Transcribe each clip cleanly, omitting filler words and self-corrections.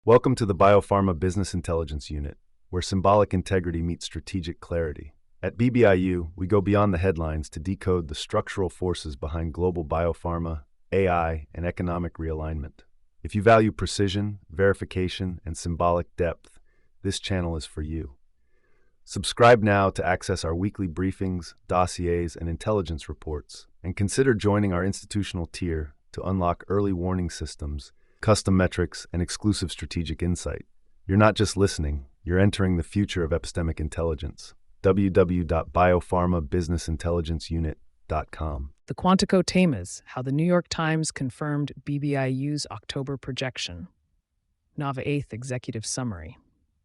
Welcome to the Biopharma Business Intelligence Unit, where symbolic integrity meets strategic clarity. At BBIU, we go beyond the headlines to decode the structural forces behind global biopharma, AI, and economic realignment. If you value precision, verification, and symbolic depth, this channel is for you. Subscribe now to access our weekly briefings, dossiers, and intelligence reports, and consider joining our institutional tier to unlock early warning systems, custom metrics, and exclusive strategic insight. You're not just listening, you're entering the future of epistemic intelligence. www.biopharmabusinessintelligenceunit.com. The Quantico Tamiz, how the New York Times confirmed BBIU's October projection. Nova 8th Executive Summary.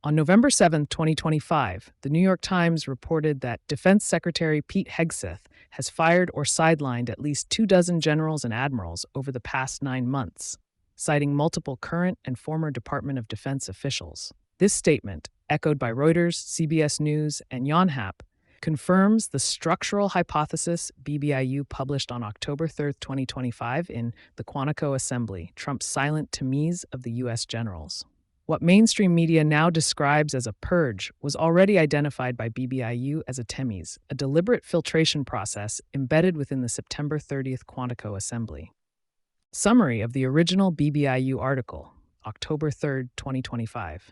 On November 7, 2025, the New York Times reported that Defense Secretary Pete Hegseth has fired or sidelined at least 24 generals and admirals over the past 9 months, citing multiple current and former Department of Defense officials. This statement, echoed by Reuters, CBS News, and Yonhap, confirms the structural hypothesis BBIU published on October 3, 2025 in the Quantico Assembly, Trump's Silent Tamiz of the U.S. generals. What mainstream media now describes as a purge was already identified by BBIU as a Tamiz, a deliberate filtration process embedded within the September 30th Quantico Assembly. Summary of the original BBIU article, October 3, 2025.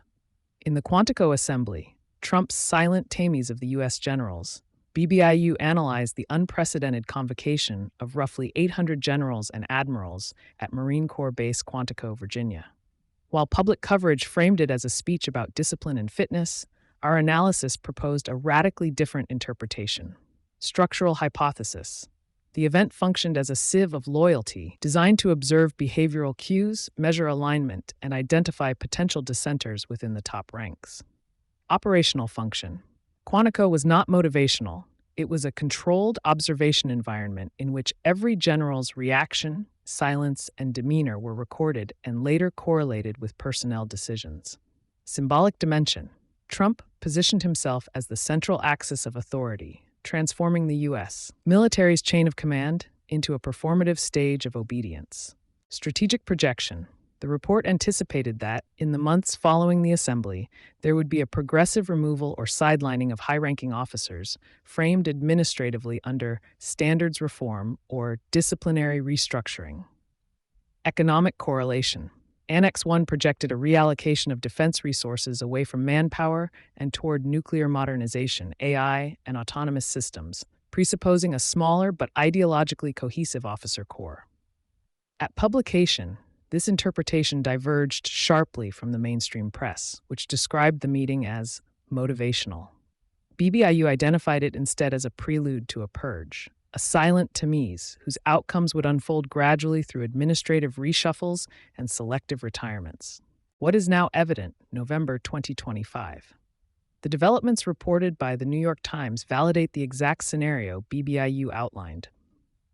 In the Quantico Assembly, Trump's Silent Tamiz of the U.S. generals, BBIU analyzed the unprecedented convocation of roughly 800 generals and admirals at Marine Corps Base Quantico, Virginia. While public coverage framed it as a speech about discipline and fitness, our analysis proposed a radically different interpretation. Structural hypothesis. The event functioned as a sieve of loyalty, designed to observe behavioral cues, measure alignment, and identify potential dissenters within the top ranks. Operational function. Quantico was not motivational. It was a controlled observation environment in which every general's reaction, silence, and demeanor were recorded and later correlated with personnel decisions. Symbolic dimension. Trump positioned himself as the central axis of authority, transforming the U.S. military's chain of command into a performative stage of obedience. Strategic projection. The report anticipated that, in the months following the assembly, there would be a progressive removal or sidelining of high-ranking officers, framed administratively under standards reform or disciplinary restructuring. Economic correlation. Annex 1 projected a reallocation of defense resources away from manpower and toward nuclear modernization, AI, and autonomous systems, presupposing a smaller but ideologically cohesive officer corps. At publication, this interpretation diverged sharply from the mainstream press, which described the meeting as motivational. BBIU identified it instead as a prelude to a purge, a silent Tamiz whose outcomes would unfold gradually through administrative reshuffles and selective retirements. What is now evident, November 2025. The developments reported by the New York Times validate the exact scenario BBIU outlined.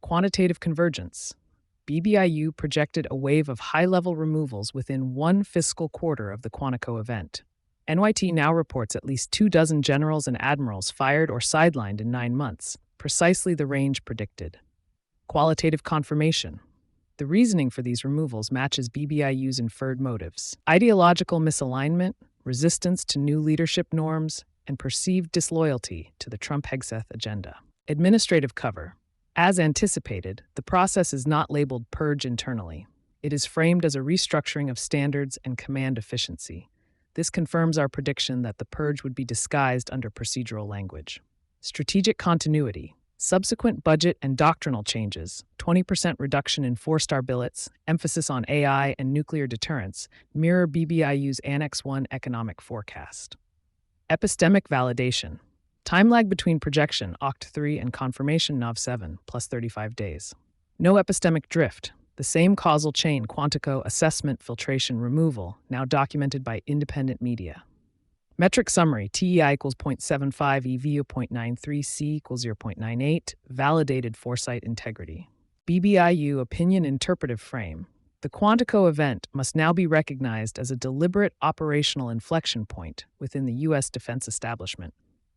Quantitative convergence. BBIU projected a wave of high-level removals within one fiscal quarter of the Quantico event. NYT now reports at least 24 generals and admirals fired or sidelined in 9 months, precisely the range predicted. Qualitative confirmation. The reasoning for these removals matches BBIU's inferred motives: ideological misalignment, resistance to new leadership norms, and perceived disloyalty to the Trump-Hegseth agenda. Administrative cover. As anticipated, the process is not labeled purge internally. It is framed as a restructuring of standards and command efficiency. This confirms our prediction that the purge would be disguised under procedural language. Strategic continuity. Subsequent budget and doctrinal changes, 20% reduction in 4-star billets, emphasis on AI and nuclear deterrence, mirror BBIU's Annex 1 economic forecast. Epistemic validation. Time lag between projection, Oct 3, and confirmation, Nov 7, plus 35 days. No epistemic drift. The same causal chain, Quantico assessment, filtration, removal, now documented by independent media. Metric summary, TEI equals 0.75, EV 0.93, C equals 0.98, validated foresight integrity. BBIU opinion interpretive frame. The Quantico event must now be recognized as a deliberate operational inflection point within the U.S. defense establishment.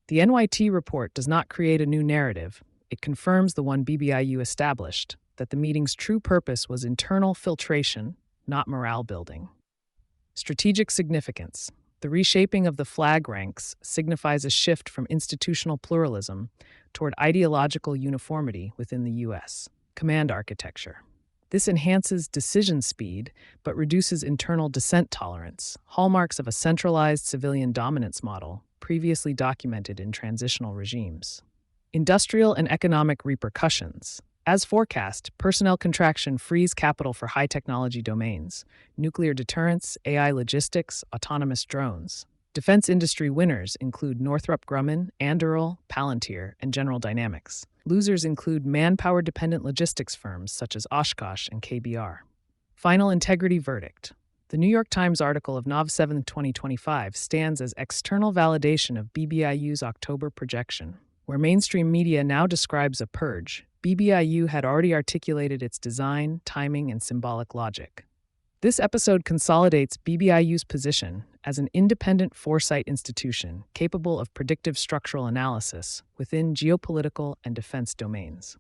The NYT report does not create a new narrative. It confirms the one BBIU established, that the meeting's true purpose was internal filtration, not morale building. Strategic significance. The reshaping of the flag ranks signifies a shift from institutional pluralism toward ideological uniformity within the U.S. Command architecture. This enhances decision speed but reduces internal dissent tolerance, hallmarks of a centralized civilian dominance model previously documented in transitional regimes. Industrial and economic repercussions. As forecast, personnel contraction frees capital for high-technology domains, nuclear deterrence, AI logistics, autonomous drones. Defense industry winners include Northrop Grumman, Anduril, Palantir, and General Dynamics. Losers include manpower-dependent logistics firms such as Oshkosh and KBR. Final integrity verdict. The New York Times article of Nov 7, 2025 stands as external validation of BBIU's October projection. Where mainstream media now describes a purge, BBIU had already articulated its design, timing, and symbolic logic. This episode consolidates BBIU's position as an independent foresight institution capable of predictive structural analysis within geopolitical and defense domains.